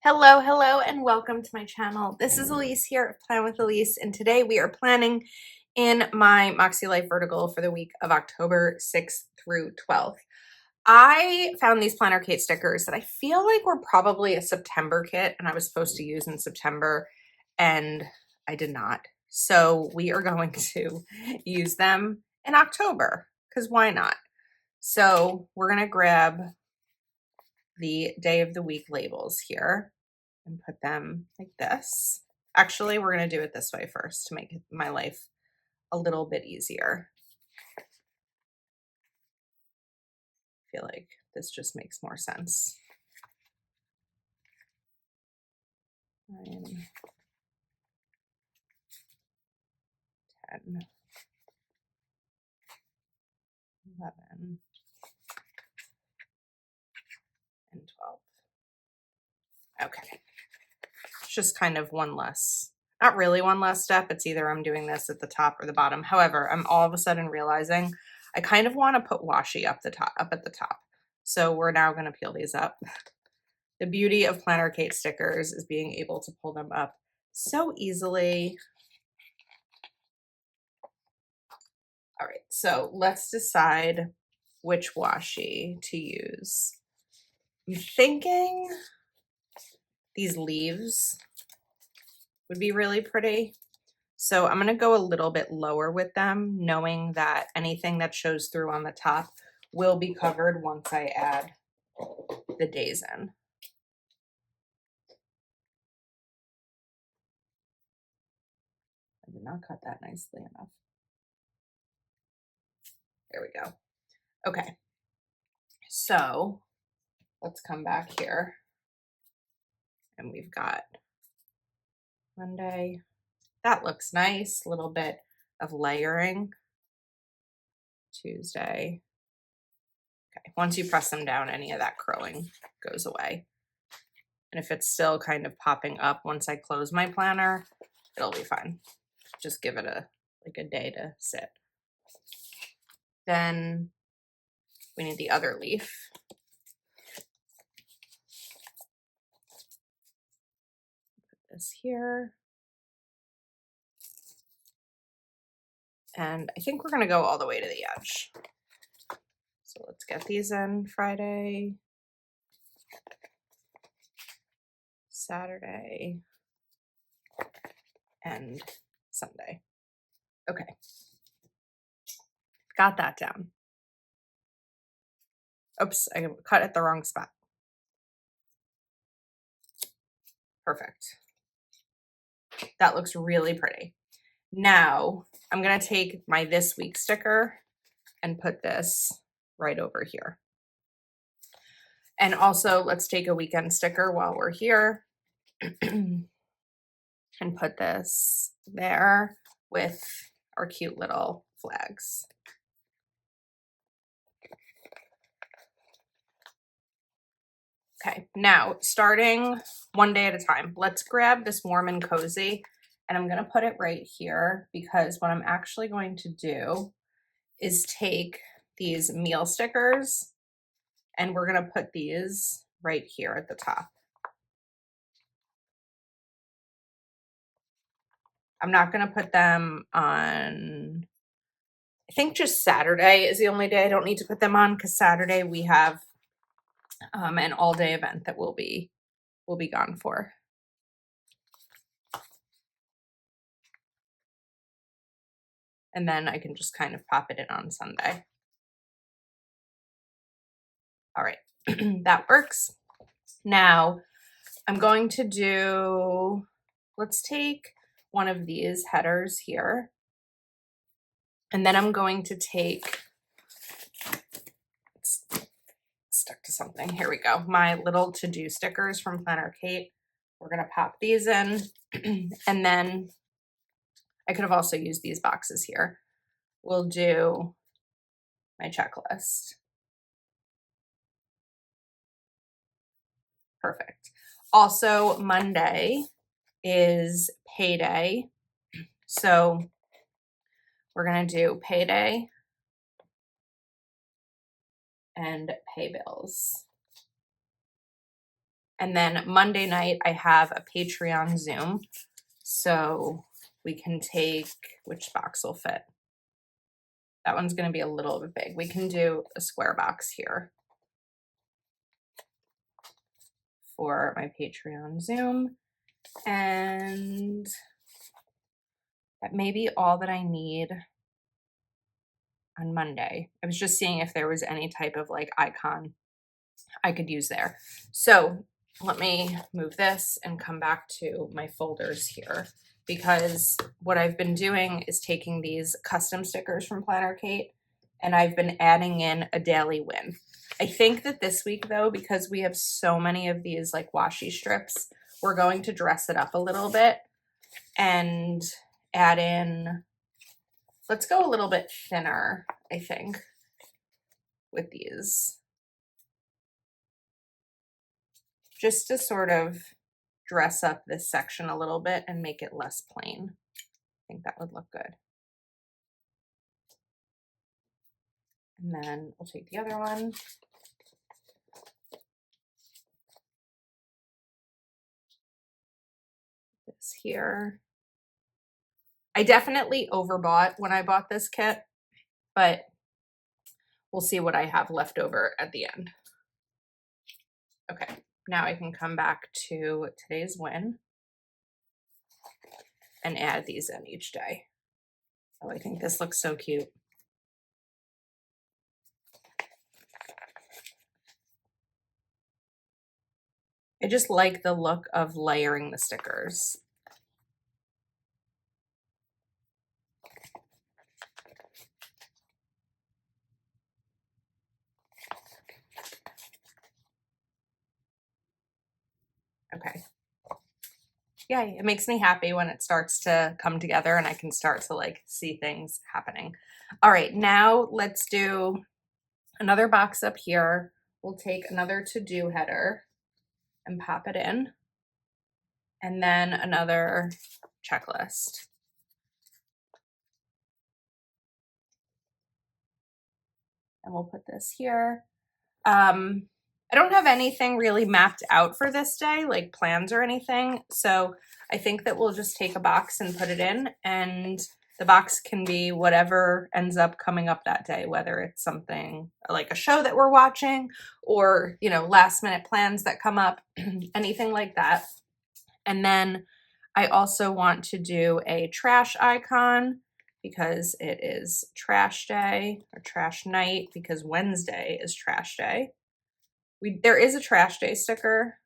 Hello, hello, and welcome to my channel. This is Elise here at Plan with Elise, and today we are planning in my MakseLife vertical for the week of October 6th through 12th. I found these PlannerKate stickers that I feel like were probably a September kit, and I was supposed to use in September, and I did not. So we are going to use them in October, because why not? So we're going to grab the day of the week labels here and put them like this. Actually, we're going to do it this way first to make my life a little bit easier. I feel like this just makes more sense. 9, 10, 11, and 12. Okay. It's just kind of one less, not really one less step. It's either I'm doing this at the top or the bottom. However, I'm all of a sudden realizing I kind of want to put washi up at the top. So we're now going to peel these up. The beauty of PlannerKate stickers is being able to pull them up so easily. All right, so let's decide which washi to use. I'm thinking these leaves would be really pretty. So I'm gonna go a little bit lower with them, knowing that anything that shows through on the top will be covered once I add the days in. I did not cut that nicely enough. There we go. Okay, so let's come back here. And we've got Monday. That looks nice. A little bit of layering. Tuesday. Okay, once you press them down, any of that curling goes away. And if it's still kind of popping up once I close my planner, it'll be fine. Just give it a day to sit. Then we need the other leaf. Put this here. And I think we're gonna go all the way to the edge. So let's get these in Friday, Saturday, and Sunday. Okay. Got that down. Oops, I cut at the wrong spot. Perfect. That looks really pretty. Now I'm gonna take my this week sticker and put this right over here. And also let's take a weekend sticker while we're here and put this there with our cute little flags. Okay, now starting one day at a time, let's grab this warm and cozy, and I'm gonna put it right here because what I'm actually going to do is take these meal stickers and we're gonna put these right here at the top. I'm not gonna put them on, I think just Saturday is the only day I don't need to put them on because Saturday we have an all-day event that we'll be gone for. And then I can just kind of pop it in on Sunday. All right, that works. Now I'm going to do, let's take one of these headers here. And then I'm going to take, it's stuck to something. Here we go. My little to-do stickers from PlannerKate. We're gonna pop these in. And then I could have also used these boxes here. We'll do my checklist. Perfect. Also, Monday is payday. So we're going to do payday and pay bills. And then Monday night, I have a Patreon Zoom. So we can take, which box will fit? That one's going to be a little bit big. We can do a square box here for my Patreon Zoom. And that may be all that I need on Monday. I was just seeing if there was any type of like icon I could use there. So let me move this and come back to my folders here, because what I've been doing is taking these custom stickers from PlannerKate and I've been adding in a daily win. I think that this week though, because we have so many of these like washi strips, we're going to dress it up a little bit and add in, let's go a little bit thinner, I think, with these. Just to sort of dress up this section a little bit and make it less plain. I think that would look good. And then we'll take the other one. This here. I definitely overbought when I bought this kit, but we'll see what I have left over at the end. Okay, now I can come back to today's win and add these in each day. Oh, I think this looks so cute. I just like the look of layering the stickers. Okay. Yeah, it makes me happy when it starts to come together and I can start to like see things happening. All right, now let's do another box up here. We'll take another to-do header and pop it in. And then another checklist. And we'll put this here. I don't have anything really mapped out for this day, like plans or anything. So I think that we'll just take a box and put it in, and the box can be whatever ends up coming up that day, whether it's something like a show that we're watching or, you know, last minute plans that come up, anything like that. And then I also want to do a trash icon because it is trash day, or trash night because Wednesday is trash day. There is a trash day sticker,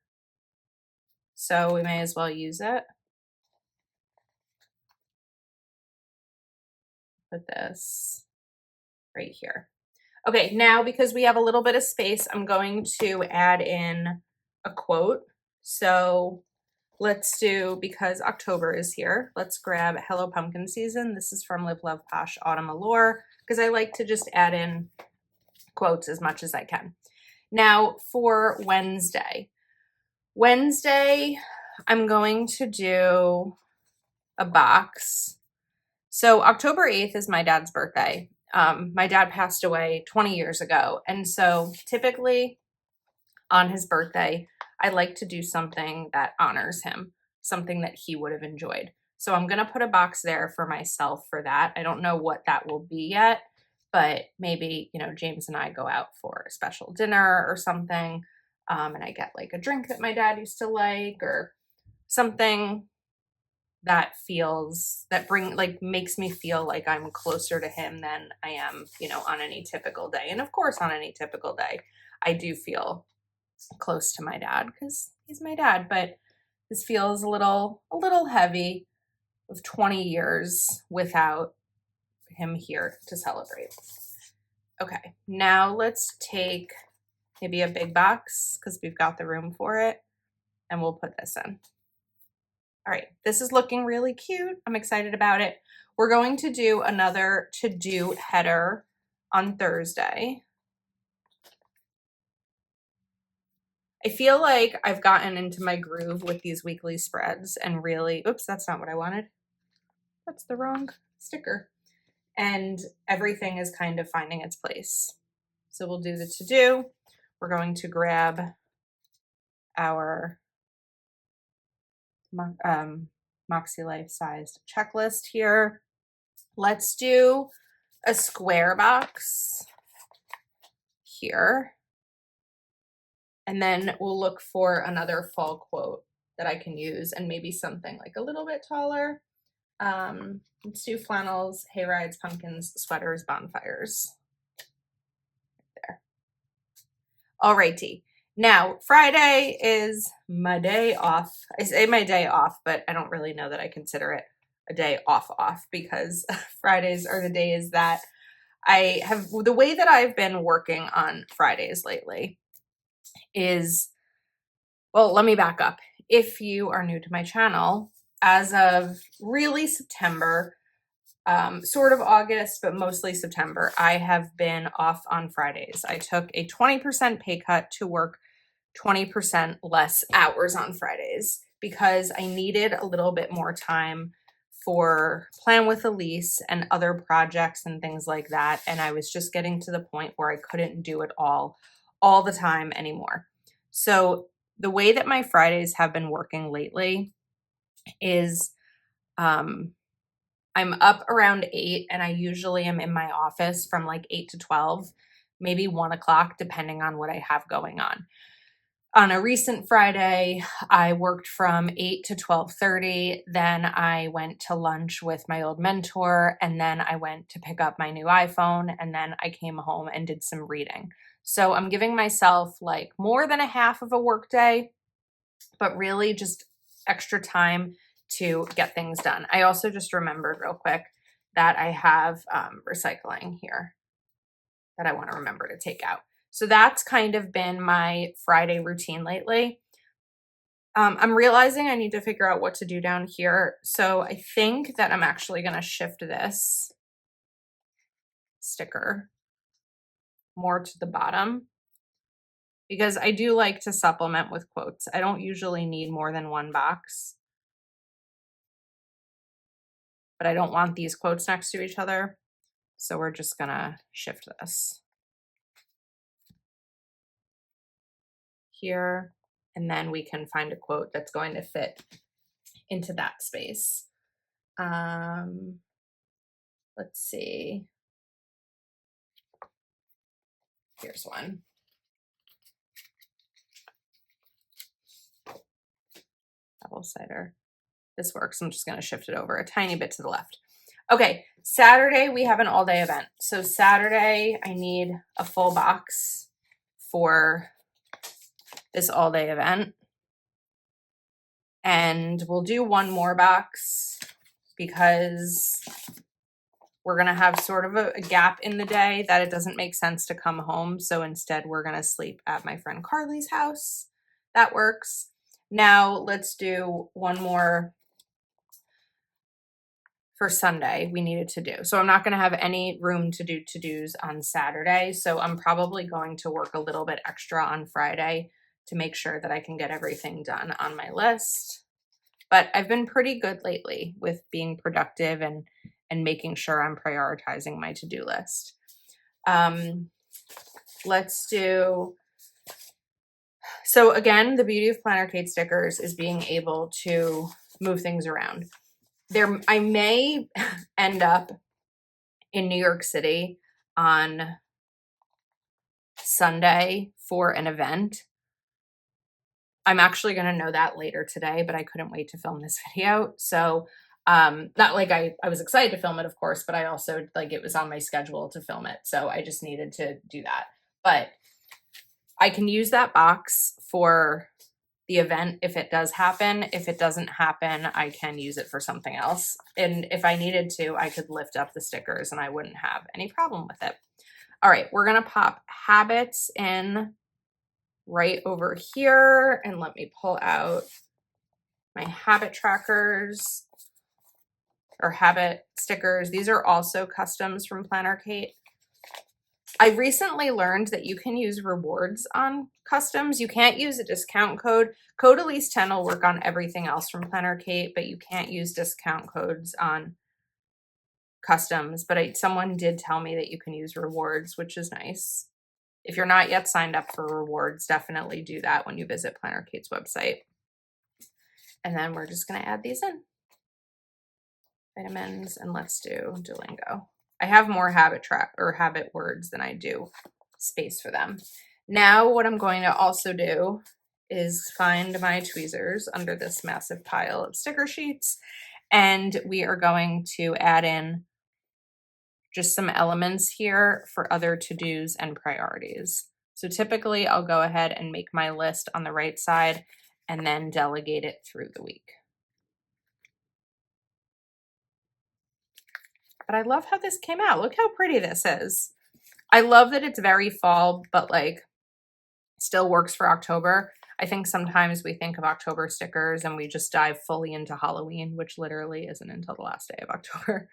so we may as well use it. Put this right here. Okay, now because we have a little bit of space, I'm going to add in a quote. So let's do, because October is here, let's grab Hello Pumpkin Season. This is from Live Love Posh Autumn Allure, because I like to just add in quotes as much as I can. Now for Wednesday, I'm going to do a box. So October 8th is my dad's birthday. My dad passed away 20 years ago. And so typically on his birthday, I like to do something that honors him, something that he would have enjoyed. So I'm going to put a box there for myself for that. I don't know what that will be yet, but maybe, you know, James and I go out for a special dinner or something. And I get like a drink that my dad used to like, or something that makes me feel like I'm closer to him than I am, you know, on any typical day. And of course, on any typical day, I do feel close to my dad because he's my dad, but this feels a little heavy of 20 years without him here to celebrate. Okay, now let's take maybe a big box because we've got the room for it, and we'll put this in. All right, this is looking really cute. I'm excited about it. We're going to do another to-do header on Thursday. I feel like I've gotten into my groove with these weekly spreads and really, oops, that's not what I wanted. That's the wrong sticker. And everything is kind of finding its place. So we'll do the to-do. We're going to grab our MakseLife sized checklist here. Let's do a square box here. And then we'll look for another fall quote that I can use, and maybe something like a little bit taller. Let's do flannels, hayrides, pumpkins, sweaters, bonfires. There. Alrighty. Now, Friday is my day off. I say my day off, but I don't really know that I consider it a day off because Fridays are the days that I have, the way that I've been working on Fridays lately is, well, let me back up. If you are new to my channel, as of really September, sort of August, but mostly September, I have been off on Fridays. I took a 20% pay cut to work 20% less hours on Fridays because I needed a little bit more time for Plan with Elise and other projects and things like that. And I was just getting to the point where I couldn't do it all the time anymore. So the way that my Fridays have been working lately is I'm up around 8 and I usually am in my office from like 8 to 12, maybe 1 o'clock, depending on what I have going on. On a recent Friday, I worked from 8 to 12:30. Then I went to lunch with my old mentor, and then I went to pick up my new iPhone, and then I came home and did some reading. So I'm giving myself like more than a half of a work day, but really just extra time to get things done. I also just remembered real quick that I have recycling here that I want to remember to take out. So that's kind of been my Friday routine lately. I'm realizing I need to figure out what to do down here. So I think that I'm actually going to shift this sticker more to the bottom because I do like to supplement with quotes. I don't usually need more than one box, but I don't want these quotes next to each other. So we're just going to shift this here, and then we can find a quote that's going to fit into that space. Let's see. Here's one. Apple cider. This works. I'm just going to shift it over a tiny bit to the left. Okay, Saturday we have an all-day event. So Saturday I need a full box for this all-day event. And we'll do one more box because we're going to have sort of a gap in the day that it doesn't make sense to come home. So instead we're going to sleep at my friend Carly's house. That works. Now let's do one more for Sunday we needed to do. So I'm not going to have any room to do to-dos on Saturday. So I'm probably going to work a little bit extra on Friday to make sure that I can get everything done on my list. But I've been pretty good lately with being productive and making sure I'm prioritizing my to-do list. Let's do, so again, the beauty of PlannerKate stickers is being able to move things around. I may end up in New York City on Sunday for an event. I'm actually going to know that later today, but I couldn't wait to film this video. So not like I was excited to film it, of course, but I also like it was on my schedule to film it. So I just needed to do that. But I can use that box for the event if it does happen. If it doesn't happen, I can use it for something else. And if I needed to, I could lift up the stickers and I wouldn't have any problem with it. All right, we're going to pop habits in right over here. And let me pull out my habit trackers or habit stickers. These are also customs from PlannerKate. I recently learned that you can use rewards on customs. You can't use a discount code. Code Elise 10 will work on everything else from PlannerKate, but you can't use discount codes on customs. But someone did tell me that you can use rewards, which is nice. If you're not yet signed up for rewards, definitely do that when you visit PlannerKate's website. And then we're just going to add these in. Vitamins, and let's do Duolingo. I have more habit words than I do space for them. Now what I'm going to also do is find my tweezers under this massive pile of sticker sheets, and we are going to add in just some elements here for other to-dos and priorities. So typically I'll go ahead and make my list on the right side and then delegate it through the week. But I love how this came out. Look how pretty this is. I love that it's very fall, but like still works for October. I think sometimes we think of October stickers and we just dive fully into Halloween, which literally isn't until the last day of October.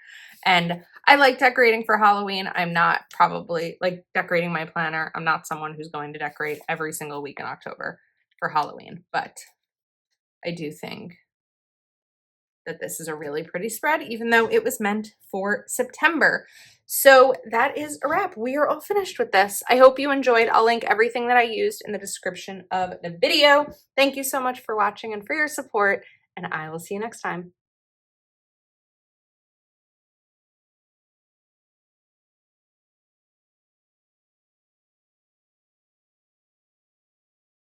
And I like decorating for Halloween. I'm not probably like decorating my planner. I'm not someone who's going to decorate every single week in October for Halloween, but I do think that this is a really pretty spread, even though it was meant for September. So that is a wrap. We are all finished with this. I hope you enjoyed. I'll link everything that I used in the description of the video. Thank you so much for watching and for your support, and I will see you next time.